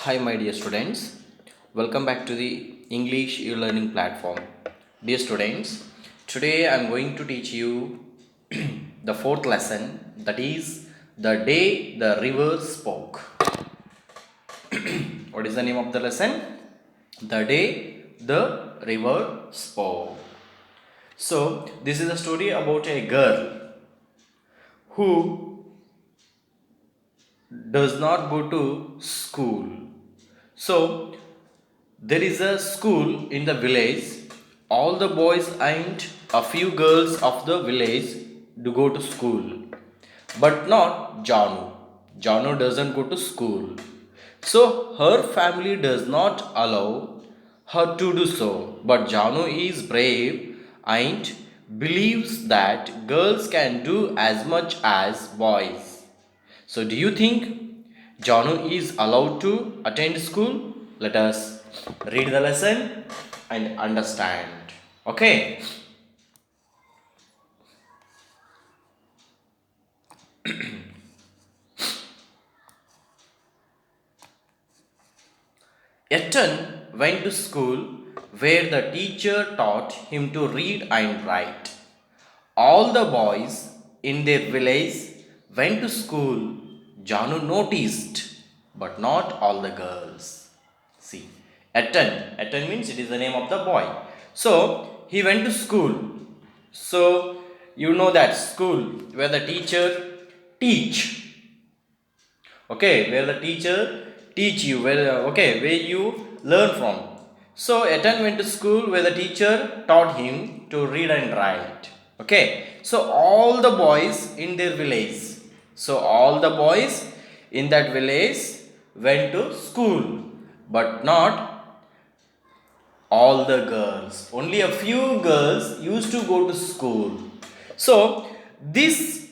Hi, my dear students. Welcome back to the English e-learning platform. Dear students, today I am going to teach you the fourth lesson, that is the day the river spoke. What is the name of the lesson? The day the river spoke. So, this is a story about a girl who does not go to school. So, there is a school in the village. All the boys and a few girls of the village do go to school, but not Janu. Janu doesn't go to school. So her family does not allow her to do so. But Janu is brave and believes that girls can do as much as boys. So, do you think Janu is allowed to attend school? Let us read the lesson and understand. Okay. Eton went to school where the teacher taught him to read and write. All the boys in their village went to school. Janu noticed, but not all the girls. See, Eton means it is the name of the boy. So he went to school. So you know that school where the teacher teach. Okay, where the teacher teach you, where you learn from. So Etan went to school where the teacher taught him to read and write. Okay, so all the boys in their village, so all the boys in that village went to school, but not all the girls. Only a few girls used to go to school. So this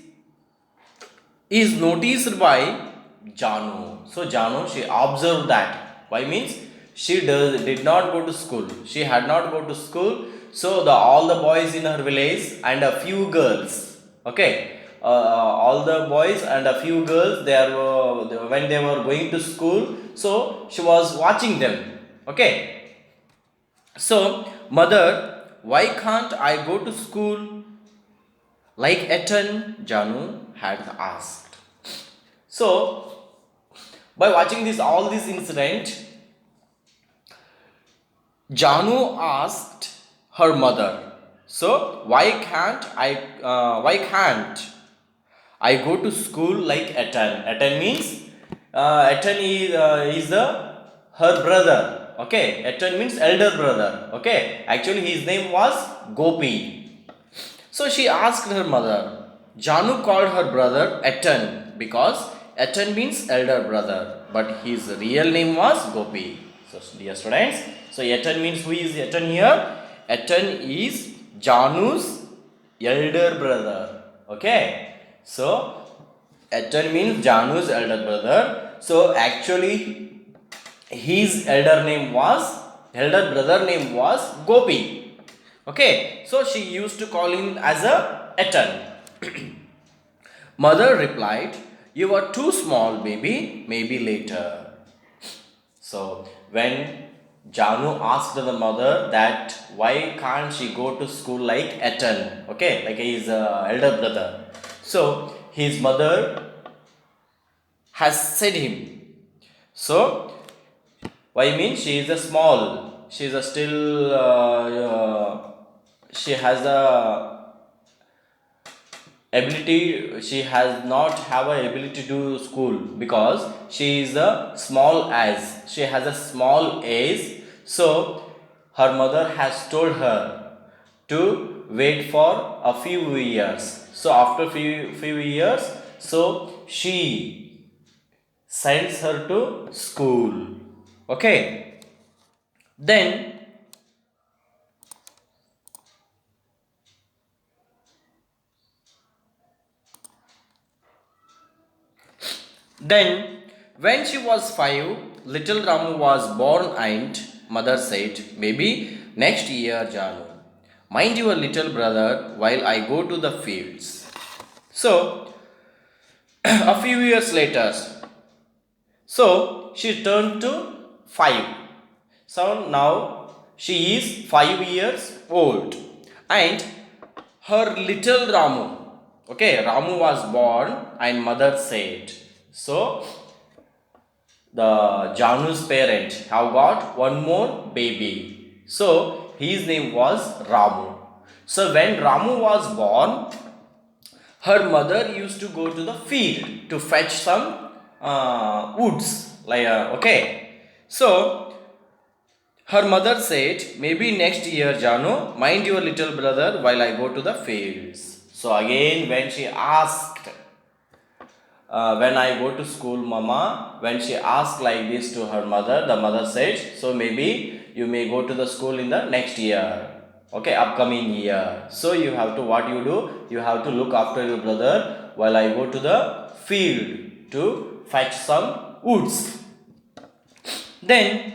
is noticed by Janu. So Janu, she observed that. Why means did not go to school. She had not go to school. So all the boys in her village and a few girls. Okay, all the boys and a few girls. When they were going to school. So she was watching them. Okay. So mother, why can't I go to school like Eton? Janu had asked. So, by watching all this incident, Janu asked her mother, "So why can't I go to school like Etan?" Etan means Etan is the her brother. Okay, Etan means elder brother. Okay, actually his name was Gopi. So she asked her mother. Janu called her brother Etan because Etan means elder brother, but his real name was Gopi. So, dear students, so Etan means, who is Etan here? Etan is Janu's elder brother. Okay, so Etan means Janu's elder brother. So actually, his elder brother name was Gopi. Okay, so she used to call him as a Etan. Mother replied, "You are too small, baby, maybe later." So when Janu asked the mother that why can't she go to school like Etan, okay, like his elder brother. So his mother has said him. So why mean she is a small, she is a still she has a ability, she has not have a ability to do school because she is a small as she has a small age. So her mother has told her to wait for a few years. So after few years, so she sends her to school. Okay, then Then, when she was 5, little Ramu was born and mother said, "Maybe next year, Janu. Mind your little brother while I go to the fields." So, a few years later, So she turned to 5. So now she is 5 years old. And her little Ramu. Okay, Ramu was born and mother said. So the Janu's parent have got one more baby. So his name was Ramu. So when Ramu was born, her mother used to go to the field to fetch some woods. Okay. So her mother said, maybe next year, Janu, mind your little brother while I go to the fields. So again, when she asked, when I go to school, Mama, when she asked like this to her mother, the mother said, so maybe you may go to the school in the next year. Okay, upcoming year. So you have to, what you do? You have to look after your brother while I go to the field to fetch some woods. Then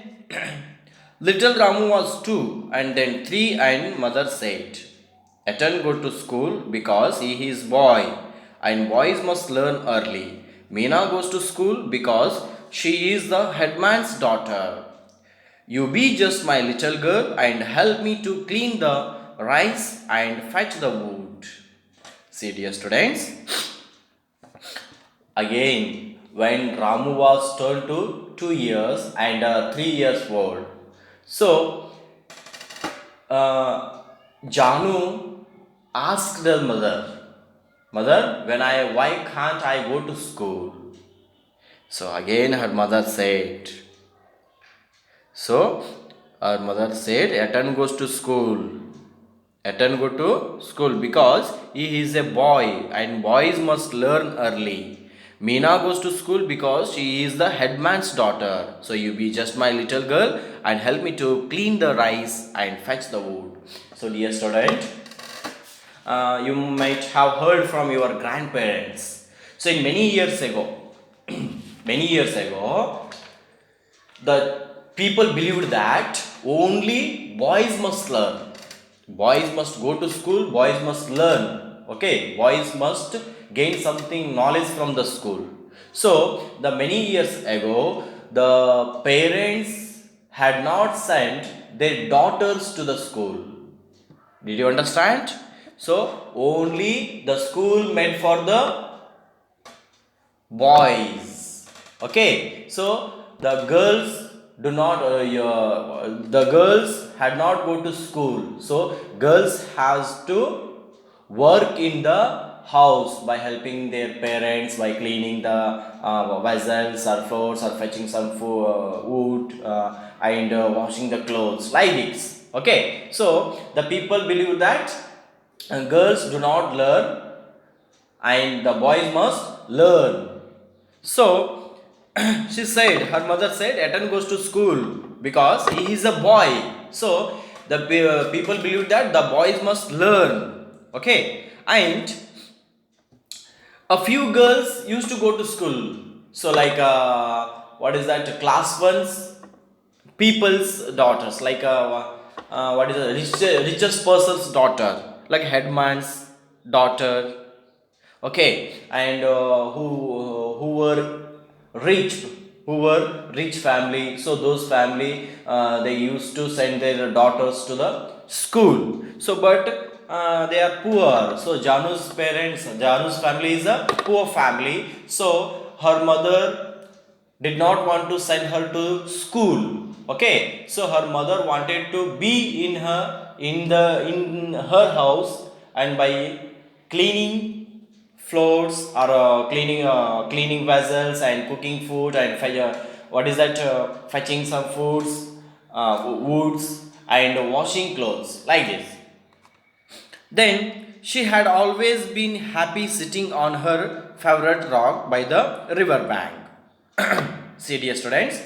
little Ramu was 2 and then 3 and mother said, Atan go to school because he is boy and boys must learn early. Meena goes to school because she is the headman's daughter. You be just my little girl and help me to clean the rice and fetch the wood. See dear students, again when Ramu was turned to 2 years and 3 years old. So Janu asked her mother, Mother, why can't I go to school? So again her mother said, so her mother said, Atan goes to school. Atan go to school because he is a boy and boys must learn early. Meena goes to school because she is the headman's daughter. So you be just my little girl and help me to clean the rice and fetch the wood. So dear student, you might have heard from your grandparents. So in many years ago, the people believed that only boys must learn. Boys must go to school, boys must learn. Okay, boys must gain something knowledge from the school. So the many years ago, the parents had not sent their daughters to the school. Did you understand? So only the school meant for the boys. Okay, so the girls do not the girls had not go to school, so girls has to work in the house by helping their parents by cleaning the vessels or floors or fetching some wood and washing the clothes like this. Okay, so the people believe that girls do not learn and the boys must learn. So she said, her mother said, Atan goes to school because he is a boy. So the people believe that the boys must learn. Okay, and a few girls used to go to school. So like what is that? Class ones, people's daughters, like what is the richest person's daughter, like headman's daughter. Okay, and who were rich, who were rich family, so those family they used to send their daughters to the school. So but they are poor, so Janu's family is a poor family, so her mother did not want to send her to school. Okay, so her mother wanted to be in her house and by cleaning floors or cleaning vessels and cooking food and what is that fetching some foods, woods and washing clothes like this. Then she had always been happy sitting on her favorite rock by the river bank. See dear students,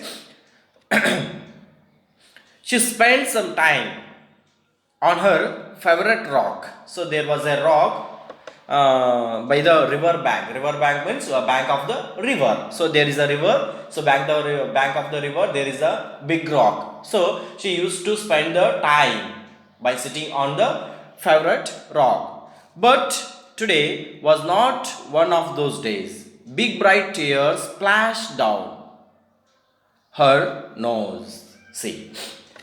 she spent some time on her favorite rock. So there was a rock by the river bank. River bank means bank of the river. So there is a river. So bank of the river there is a big rock. So she used to spend the time by sitting on the favorite rock. But today was not one of those days. Big bright tears splashed down. her nose. See,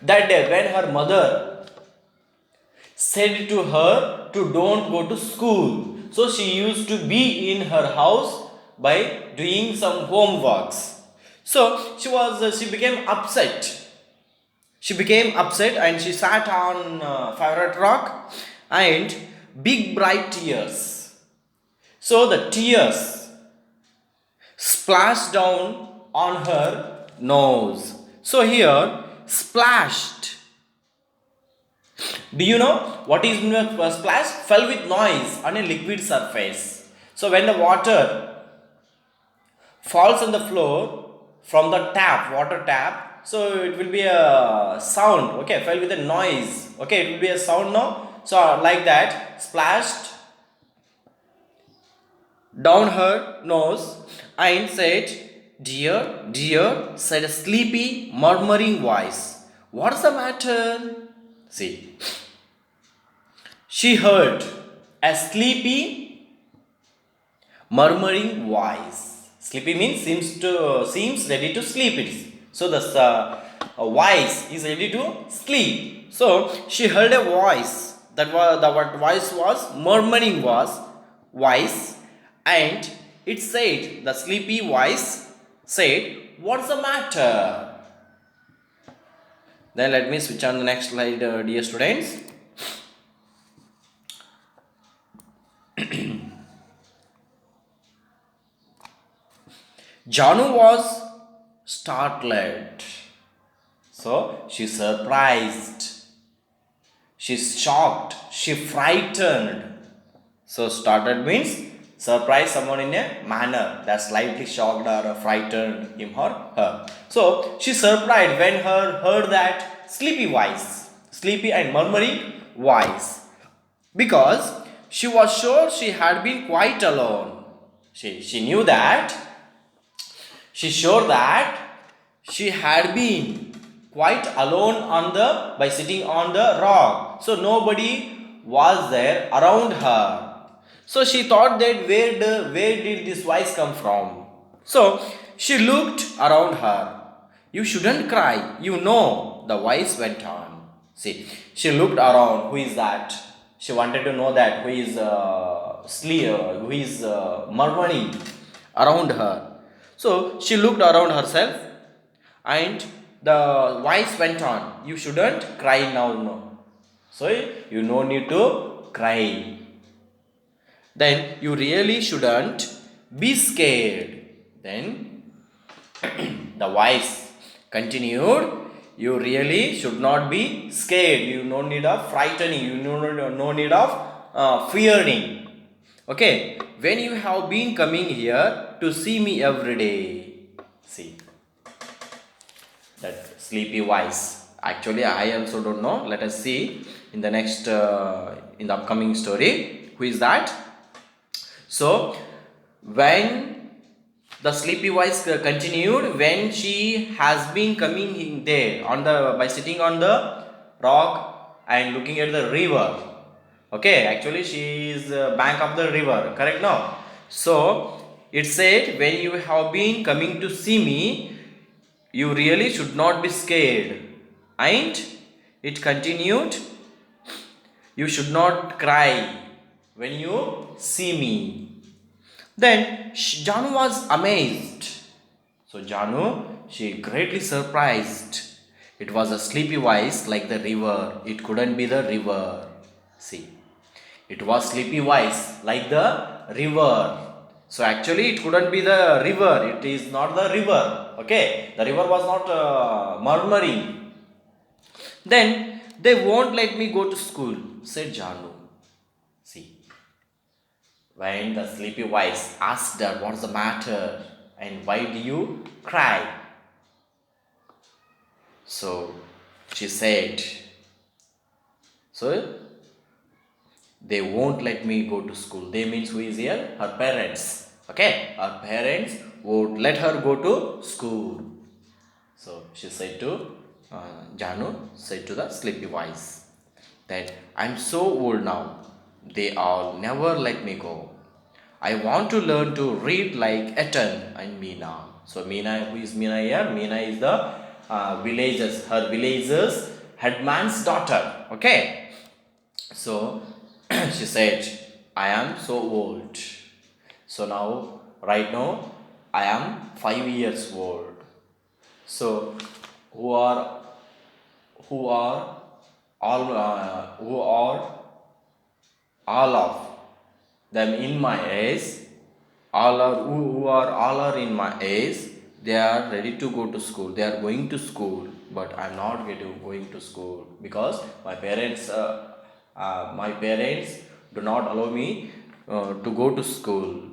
that day when her mother said to her to don't go to school, so she used to be in her house by doing some homeworks. So she became upset. She became upset and she sat on favorite rock and big bright tears. So the tears splashed down on her nose. So here splashed. Do you know what is splash? Fell with noise on a liquid surface. So when the water falls on the floor from the tap, water tap, so it will be a sound. Okay, fell with a noise. Okay, it will be a sound now. So like that, splashed down her nose and said, "Dear, dear," said a sleepy, murmuring voice. "What's the matter?" See, she heard a sleepy, murmuring voice. Sleepy means seems ready to sleep. It is. So the voice is ready to sleep. So she heard a voice. That was the what voice was murmuring voice, and it said, the sleepy voice said, "What's the matter?" Then let me switch on the next slide, dear students. Janu was startled. So she surprised, she shocked, she frightened. So startled means surprise someone in a manner that slightly shocked or frightened him or her. So she surprised when her heard that sleepy and murmuring voice, because she was sure she had been quite alone. She knew that, she sure that she had been quite alone on the by sitting on the rock. So nobody was there around her. So she thought that where did this voice come from? So she looked around her. "You shouldn't cry, you know," the voice went on. See, she looked around. Who is that? She wanted to know that who is murmuring around her. So she looked around herself and the voice went on. "You shouldn't cry now, no. So you no need to cry. Then you really shouldn't be scared." Then the voice continued, "You really should not be scared. You no need of frightening. You no need of fearing. Okay, when you have been coming here to see me every day." See that sleepy voice. Actually, I also don't know. Let us see in the next in the upcoming story. Who is that? So when the sleepy voice continued, when she has been coming in there on the by sitting on the rock and looking at the river. Okay, actually she is bank of the river. Correct now. So it said, "When you have been coming to see me, you really should not be scared." And it continued, "You should not cry when you see me." Then Janu was amazed. So Janu, she greatly surprised. It was a sleepy voice like the river. It couldn't be the river. See, it was sleepy voice like the river. So actually, it couldn't be the river. It is not the river. Okay, the river was not murmuring. "Then they won't let me go to school," said Janu. See, when the sleepy voice asked her, "What's the matter and why do you cry?" So she said, "So they won't let me go to school." They means who is here? Her parents. Okay, her parents won't let her go to school. So she said to Janu said to the sleepy voice that, "I'm so old now. They all never let me go. I want to learn to read like Etan and Meena." So Meena, who is Meena here? Meena is the her village's headman's daughter. Okay. So she said, I am so old. So now, right now, I am 5 years old. So who are who are all of them in my age, who are all are in my age, they are ready to go to school, they are going to school, but I'm not going to school because my parents do not allow me to go to school.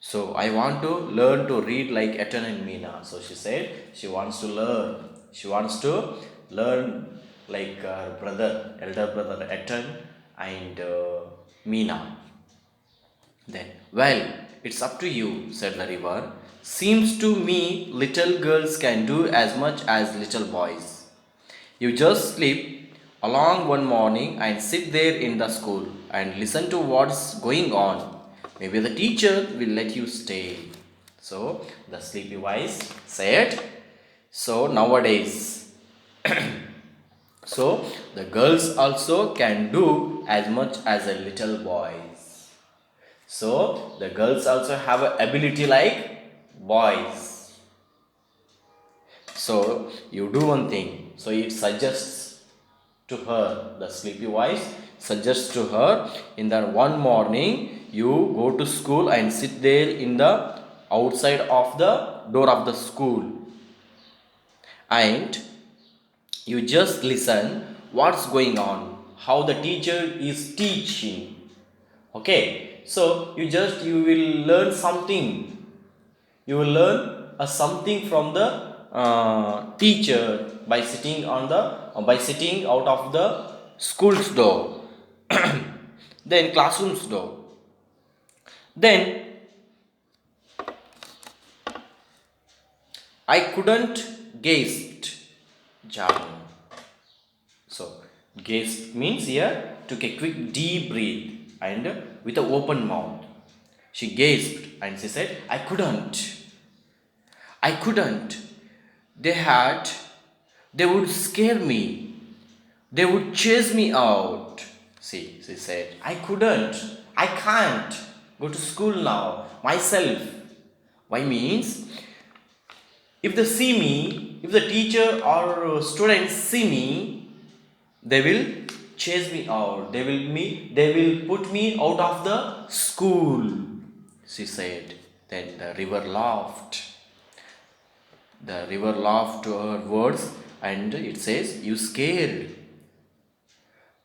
So I want to learn to read like Etan and Meena. So she said she wants to learn. She wants to learn like her brother, elder brother Etan and Meena. Then, well, it's up to you, said the river. Seems to me little girls can do as much as little boys. You just sleep along one morning and sit there in the school and listen to what's going on. Maybe the teacher will let you stay. So the sleepy voice said, so nowadays, so the girls also can do as much as a little boys. So the girls also have an ability like boys. So you do one thing. So it suggests to her, the sleepy voice suggests to her, in the one morning you go to school and sit there in the outside of the door of the school and you just listen what's going on, how the teacher is teaching. Okay, so you will learn something, you will learn something from the teacher by sitting on the by sitting out of the school's door, then classroom's door. Then I couldn't gasped Janu. So gasped means here took a quick deep breath and with an open mouth she gasped and she said, I couldn't. They had, they would scare me. They would chase me out. See, she said, I can't go to school now myself. Why means, if they see me, if the teacher or students see me, they will chase me out. They will put me out of the school. She said. Then the river laughed. The river laughed to her words and it says, you scared.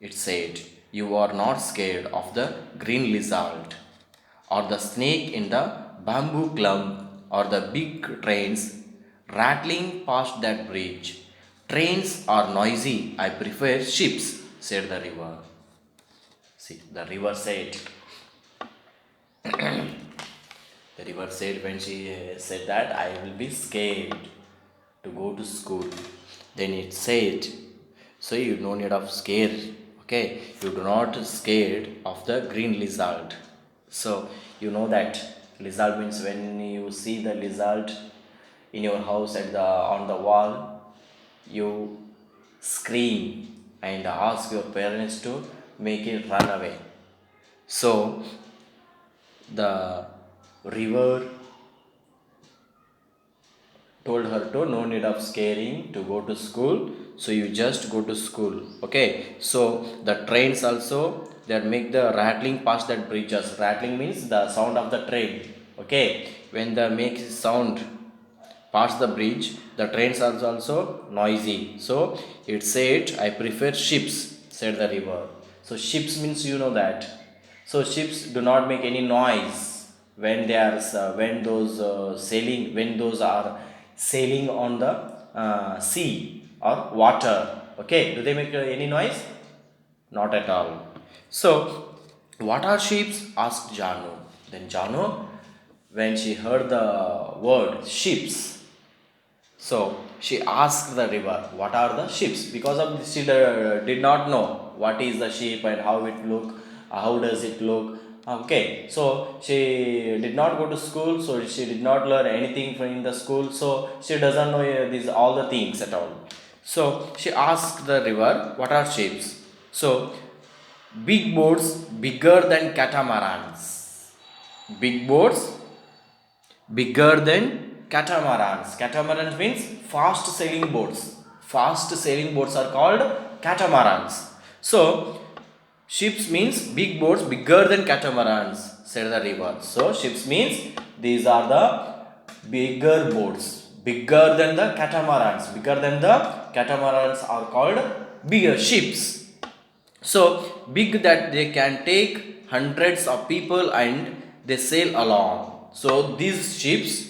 It said, you are not scared of the green lizard or the snake in the bamboo clump or the big trains rattling past that bridge. Trains are noisy. I prefer ships, said the river. See, the river said, the river said when she said that, I will be scared to go to school. Then it said, so you no need of scare. Okay, you do not scared of the green lizard. So you know that lizard means when you see the lizard in your house at the on the wall, you scream and ask your parents to make it run away. So the river told her to no need of scaring to go to school, so you just go to school. Okay, so the trains also they make the rattling past that bridges. Rattling means the sound of the train. Okay, when the make sound past the bridge, the trains are also noisy. So it said, I prefer ships, said the river. So ships means you know that. So ships do not make any noise when they are when those are sailing on the sea or water. Okay, do they make any noise? Not at all. So, what are ships? Asked Janu. Then Janu, when she heard the word ships, so she asked the river, what are the ships? Because of this, she did not know what is the ship and how it look, how does it look. Okay, so she did not go to school, so she did not learn anything from in the school, so she doesn't know these all the things at all. So she asked the river, "What are ships?" So big boats bigger than catamarans. Big boats bigger than catamarans. Catamarans means fast sailing boats. Fast sailing boats are called catamarans. So ships means big boats bigger than catamarans, said the river. So ships means these are the bigger boats, bigger than the catamarans. Bigger than the catamarans are called bigger ships. So big that they can take hundreds of people and they sail along. So these ships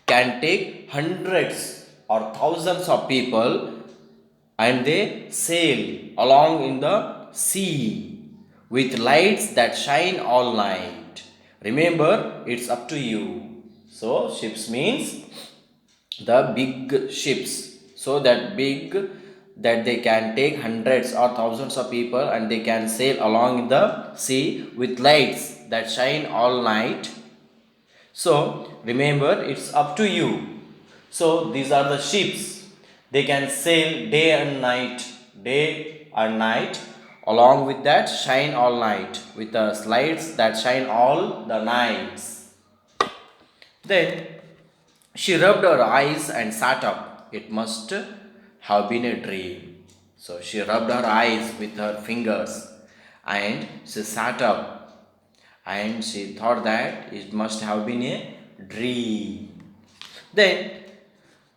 can take hundreds or thousands of people and they sail along in the sea with lights that shine all night. Remember, it's up to you. So ships means the big ships, so that big that they can take hundreds or thousands of people and they can sail along in the sea with lights that shine all night. So remember, it's up to you. So these are the ships, they can sail day and night, along with that shine all night with the lights that shine all the nights. Then she rubbed her eyes and sat up. It must have been a dream. So she rubbed her eyes with her fingers and she sat up and she thought that it must have been a dream. Then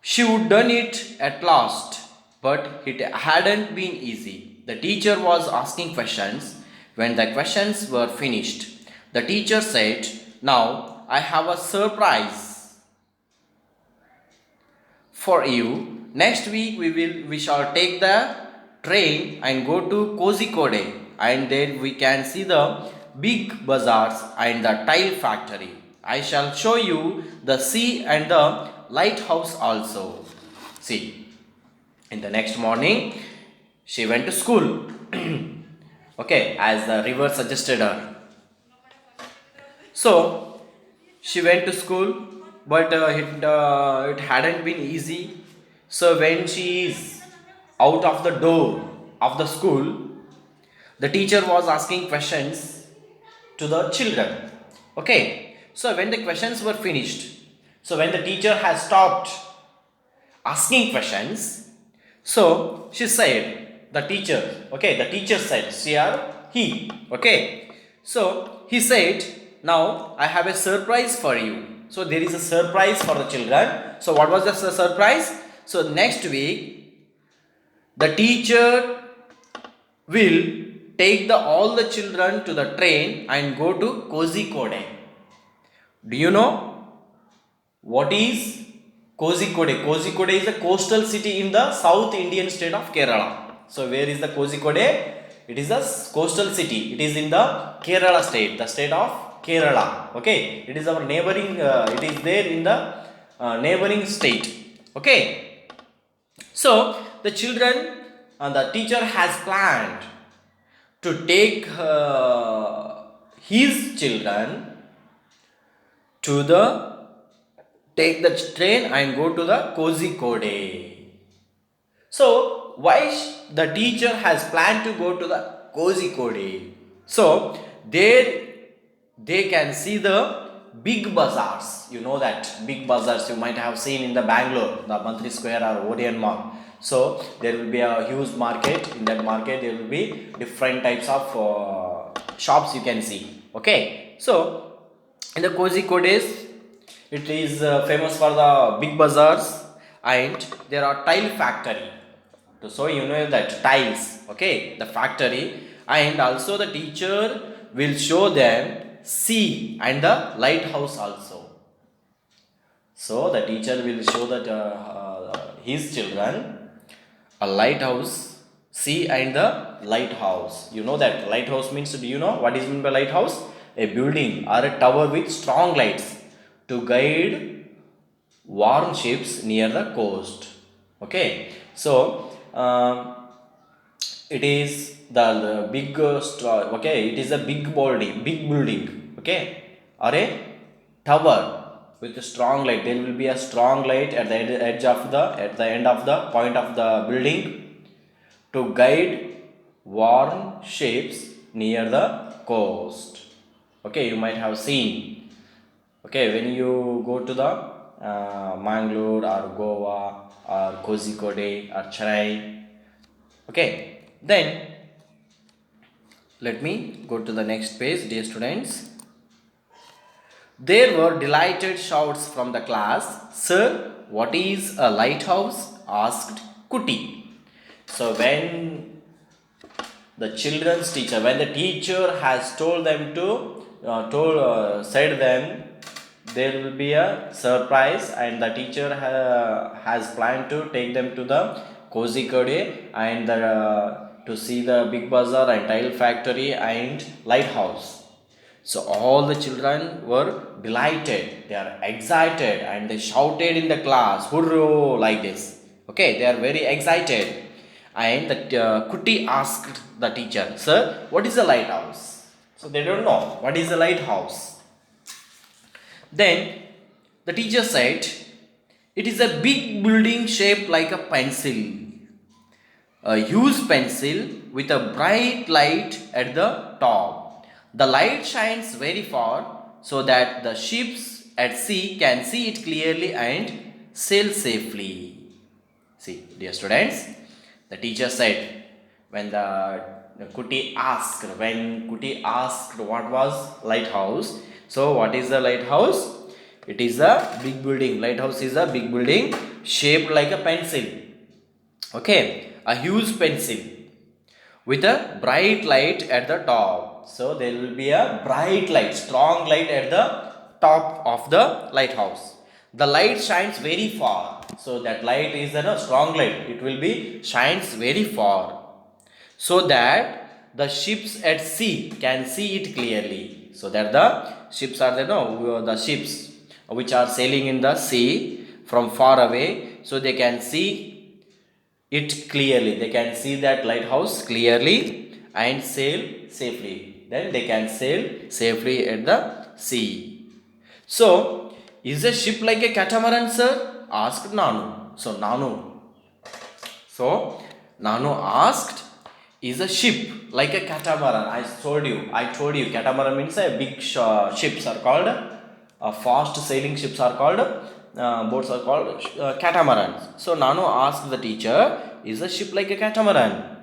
she would done it at last, but it hadn't been easy. The teacher was asking questions. When the questions were finished, the teacher said, "Now I have a surprise for you. Next week we shall take the train and go to Kozhikode, and there we can see the big bazaars and the tile factory. I shall show you the sea and the lighthouse also." See, in the next morning she went to school. Okay, as the river suggested her. So she went to school, but it hadn't been easy. So when she is out of the door of the school, the teacher was asking questions to the children. Okay, so when the questions were finished, so when the teacher has stopped asking questions, so she said, the teacher, okay, the teacher said, she or he, okay, so he said, "Now I have a surprise for you." So there is a surprise for the children. So what was the surprise? So next week the teacher will take all the children to the train and go to Kozhikode. Do you know what is Kozhikode? Kozhikode is a coastal city in the South Indian state of Kerala. So where is the Kozhikode? It is a coastal city. It is in the Kerala state, the state of Kerala. Okay, it is our neighboring. It is there in the neighboring state. Okay, so the children and the teacher has planned to take his children to take the train and go to the Kozhikode. So why the teacher has planned to go to the Kozhikode? So there they can see the big bazaars. You know that big bazaars you might have seen in the Bangalore, the Monthly Square or Odeon Mall. So there will be a huge market. In that market there will be different types of shops you can see. Okay, so in the Kozhikodes, it is famous for the big bazaars and there are tile factory. So you know that tiles, okay, the factory, and also the teacher will show them sea and the lighthouse also. So the teacher will show that his children a lighthouse, sea and the lighthouse. You know that lighthouse means, do you know what is meant by lighthouse? A building or a tower with strong lights to guide warm ships near the coast. Okay, so it is the biggest. Okay, it is a big building, okay, or a tower with a strong light. There will be a strong light at the edge of the at the end of the point of the building to guide worn ships near the coast. Okay, you might have seen, okay, when you go to the Mangalore or Goa or Kozhikode or Chennai. Okay, then let me go to the next page, dear students. There were delighted shouts from the class. Sir, what is a lighthouse? Asked Kuti. So when the children's teacher, when the teacher has told them to said them there will be a surprise, and the teacher has planned to take them to the Kozhikode and to see the big bazaar and tile factory and lighthouse. So all the children were delighted, they are excited, and they shouted in the class, "Hurrah!" like this. Okay, they are very excited. And the Kuti asked the teacher, "Sir, what is a lighthouse?" So they don't know what is a lighthouse. Then the teacher said, "It is a big building shaped like a pencil, a huge pencil with a bright light at the top. The light shines very far so that the ships at sea can see it clearly and sail safely." See, dear students, the teacher said, when Kuti asked what was lighthouse. So what is the lighthouse? It is a big building. Lighthouse is a big building shaped like a pencil. Okay, a huge pencil with a bright light at the top. So there will be a bright light, strong light at the top of the lighthouse. The light shines very far. So that light is a strong light. It will be shines very far, so that the ships at sea can see it clearly. So that the ships are the ships which are sailing in the sea from far away, so they can see it clearly. They can see that lighthouse clearly and sail safely. Then they can sail safely at the sea. So, is a ship like a catamaran, sir? Asked Nanu. So Nanu asked, is a ship like a catamaran? I told you, catamaran means a big ships are called, fast sailing ships are called, boats are called catamarans. So Nanu asked the teacher, is a ship like a catamaran?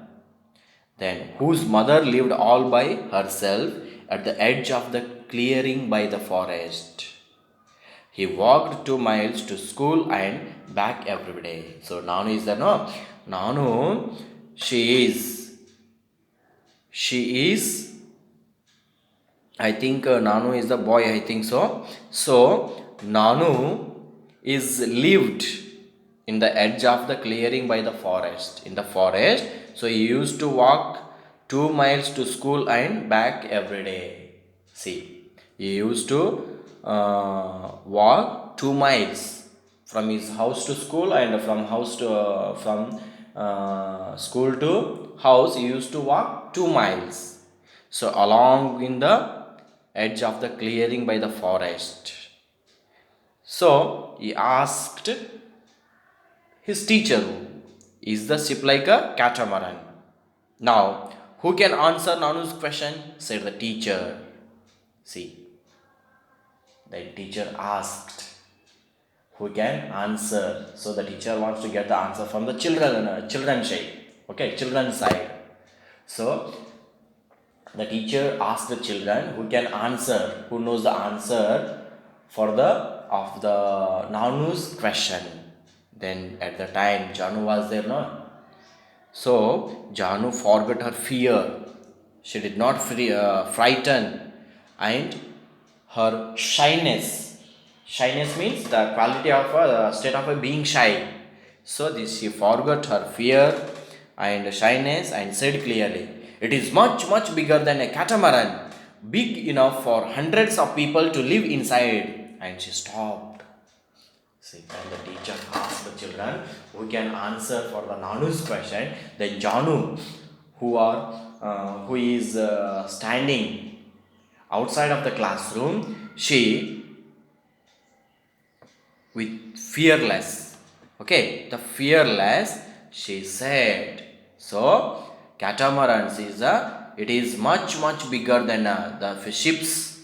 Then, whose mother lived all by herself at the edge of the clearing by the forest. He walked 2 miles to school and back every day. So Nanu is the Nanu, she is, I think Nanu is the boy, I think so. So Nanu is lived in the edge of the clearing by the forest. In the forest, so he used to walk 2 miles to school and back every day. See, he used to walk 2 miles from his house to school, and from house to school to house he used to walk 2 miles. So along in the edge of the clearing by the forest. So he asked his teacher, is the ship like a catamaran? Now, who can answer Nanu's question? Said the teacher. See, the teacher asked, who can answer? So the teacher wants to get the answer from the children's side. Okay, children's side. So the teacher asked the children who can answer, who knows the answer for the Nanu's question. Then at the time Janu was there, no? So Janu forgot her fear. She did not frighten, and her shyness. Shyness means the quality of a state of a being shy. So this she forgot her fear and shyness and said clearly, "It is much bigger than a catamaran, big enough for hundreds of people to live inside." And she stopped. See, and the teacher asked the children who can answer for the Nanu's question. Then Janu, who is standing Outside of the classroom, she with fearless. Okay, the fearless, she said. So, catamarans is it is much bigger than the ships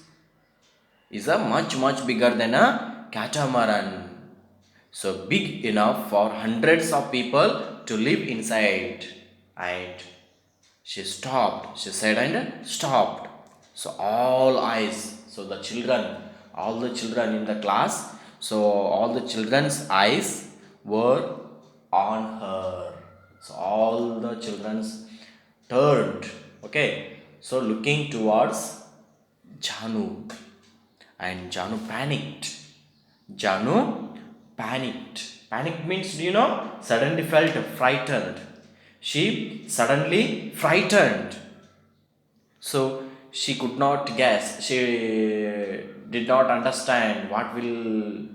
is a much bigger than a catamaran. So big enough for hundreds of people to live inside. And she stopped. She said and stopped. So all eyes. So the children, all the children in the class. So all the children's eyes were on her. So all the children's turned. Okay. So looking towards Janu, and Janu panicked. Janu panicked. Panic means, do you know? Suddenly felt frightened. She suddenly frightened. So she could not guess. She did not understand what will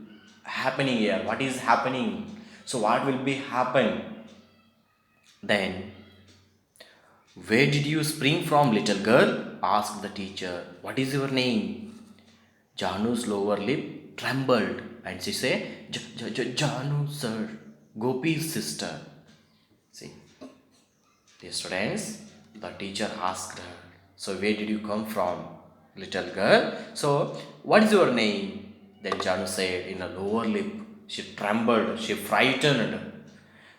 happening here. What is happening? So what will be happen? Then, where did you spring from, little girl? Asked the teacher. What is your name? Janu's lower lip trembled and she said, Janu, sir, Gopi's sister. See, dear students, the teacher asked her, so where did you come from, little girl? So, what is your name? Then Janu said in a lower lip. She trembled, she frightened.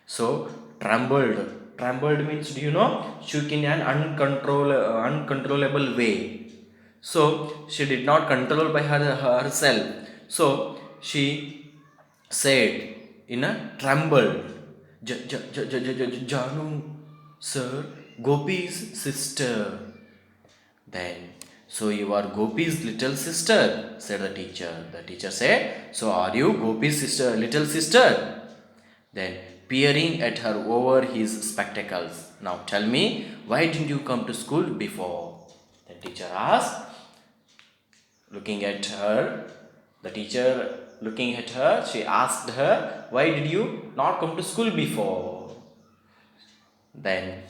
So, trembled. Trembled means, do you know? Shook in an uncontrollable way. So she did not control by herself. So she said in a tremble, Janu, sir, Gopi's sister. Then, so you are Gopi's little sister, said the teacher. The teacher said, so are you Gopi's sister, little sister? Then, peering at her over his spectacles. Now tell me, why didn't you come to school before? The teacher asked. Looking at her, the teacher looking at her, she asked her, why did you not come to school before? Then,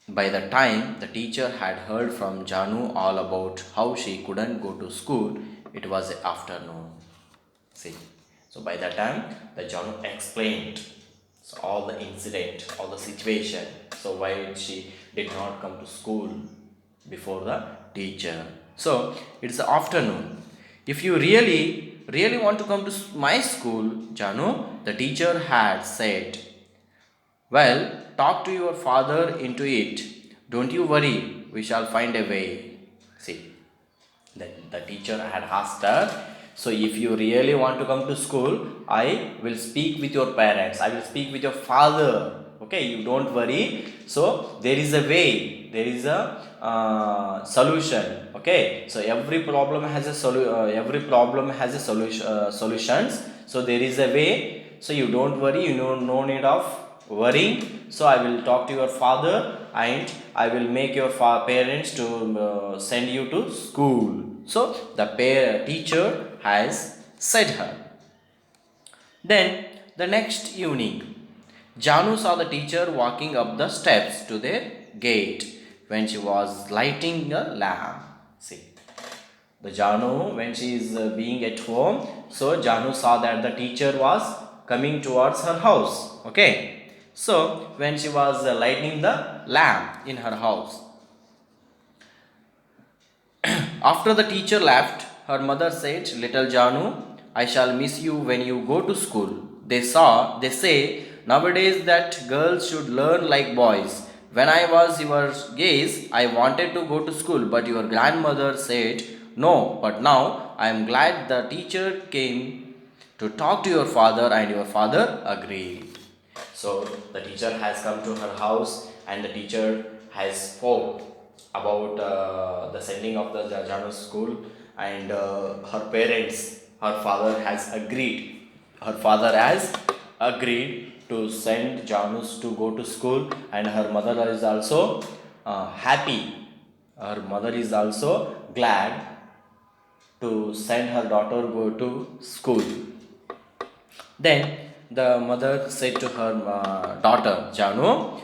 by the time the teacher had heard from Janu all about how she couldn't go to school, it was afternoon. See, so by that time, the Janu explained so all the incident, all the situation. So why she did not come to school before the teacher. So it's the afternoon. If you really want to come to my school, Janu, the teacher had said, well, talk to your father into it. Don't you worry, we shall find a way. See, the teacher had asked her, so if you really want to come to school, I will speak with your parents. I will speak with your father. Okay, you don't worry. So there is a way. There is a solution. Okay, so every problem has a solutions. So there is a way. So you don't worry. You know no need of worrying. So I will talk to your father and I will make your parents to send you to school. So the teacher has said her. Then the next evening, Janu saw the teacher walking up the steps to their gate when she was lighting a lamp. See, the Janu, when she is being at home, so Janu saw that the teacher was coming towards her house. Okay, so when she was lighting the lamp in her house, after the teacher left, her mother said, little Janu, I shall miss you when you go to school. They say nowadays that girls should learn like boys. When I was your gaze, I wanted to go to school, but your grandmother said no. But now I am glad the teacher came to talk to your father and your father agreed. So the teacher has come to her house and the teacher has spoke about the sending of the Janu school and her parents, her father has agreed. Her father has agreed to send Janus to go to school and her mother is also happy. Her mother is also glad to send her daughter go to school. Then the mother said to her daughter, Janu,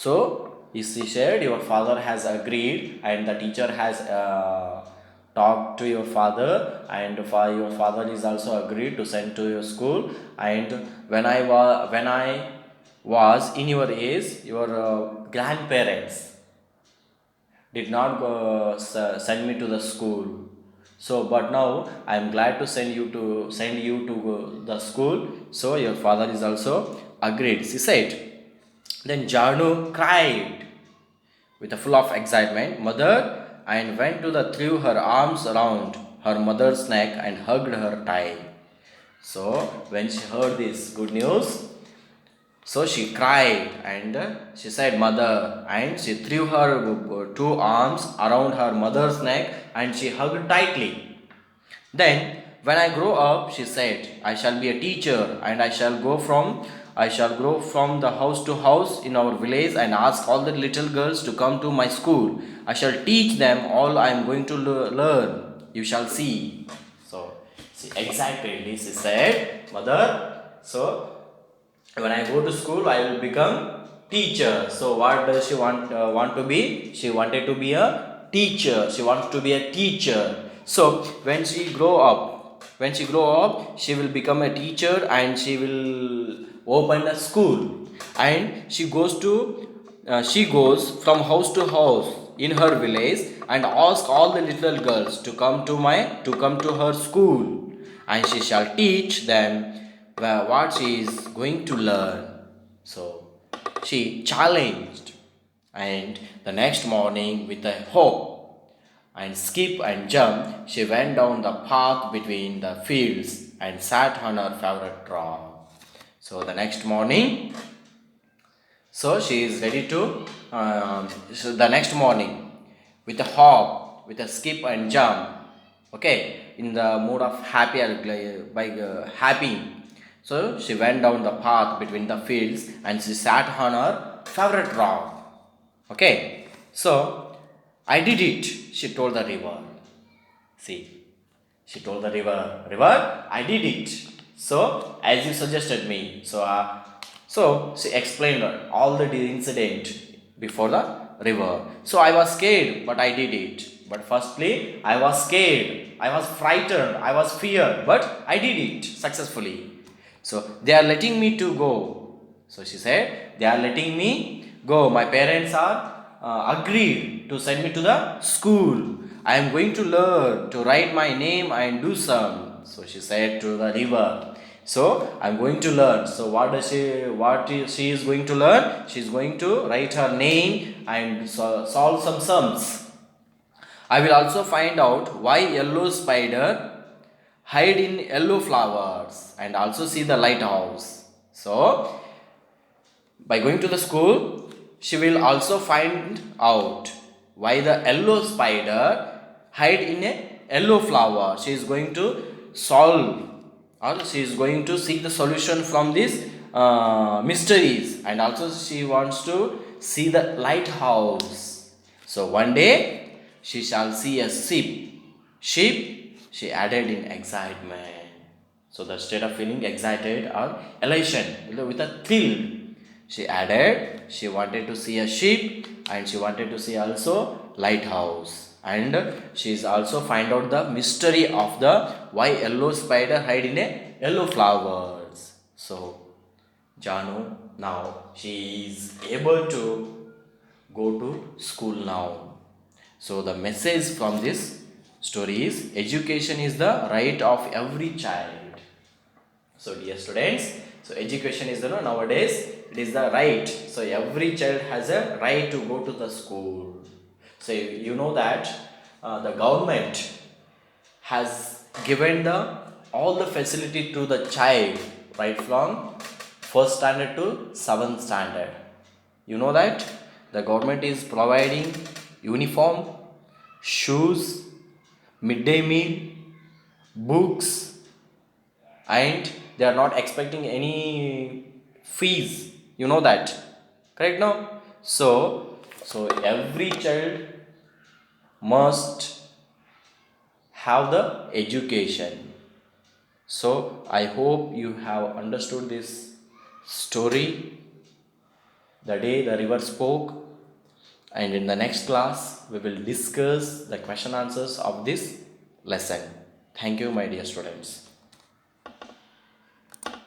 So she said your father has agreed and the teacher has talked to your father, and your father is also agreed to send to your school. And when I was in your age, your grandparents did not send me to the school. So but now I am glad to send you to the school. So your father is also agreed, she said. Then Janu cried with a full of excitement, mother, and went to the threw her arms around her mother's neck and hugged her tight. So when she heard this good news, so she cried and she said, mother, and she threw her two arms around her mother's neck and she hugged tightly. Then, when I grow up, she said, I shall be a teacher and I shall go from the house to house in our village and ask all the little girls to come to my school. I shall teach them all I am going to learn. You shall see. So, she excitedly she said, mother, so when I go to school, I will become teacher. So what does she want to be? She wanted to be a teacher. She wants to be a teacher. So when she grow up, she will become a teacher and she will open a school. And she goes from house to house in her village and ask all the little girls to come to her school, and she shall teach them what she is going to learn. So she challenged, and the next morning, with a hope and skip and jump, she went down the path between the fields and sat on her favorite rock. So the next morning, so she is ready to. So the next morning, with a hop, with a skip and jump, okay, in the mood of happy by happy. So she went down the path between the fields and she sat on her favorite rock. Okay, so I did it. She told the river. See, she told the river, I did it. So, as you suggested me, so she explained all the incident before the river. So I was scared, but I did it. But firstly, I was scared, I was frightened, I was feared, but I did it successfully. So they are letting me to go. So she said, they are letting me go. My parents are agreed to send me to the school. I am going to learn to write my name and do some. So she said to the river. So I'm going to learn. So she is going to learn? She is going to write her name and solve some sums. I will also find out why yellow spider hide in yellow flowers and also see the lighthouse. So by going to the school, she will also find out why the yellow spider hide in a yellow flower. She is going to solve, or she is going to seek the solution from these mysteries, and also she wants to see the lighthouse. So one day she shall see a ship, she added in excitement. So the state of feeling excited or elation with a thrill. She added, she wanted to see a ship and she wanted to see also lighthouse. And she is also find out the mystery of the why yellow spider hide in a yellow flowers. So Janu now she is able to go to school now. So the message from this story is education is the right of every child. So dear students, so education is nowadays it is the right. So every child has a right to go to the school. So you know that the government has given the all the facility to the child right from first standard to seventh standard. You know that the government is providing uniform, shoes, midday meal, books, and they are not expecting any fees. You know that, correct? Now, so every child must have the education. So I hope you have understood this story the day the river spoke. And in the next class, we will discuss the question answers of this lesson. Thank you, my dear students.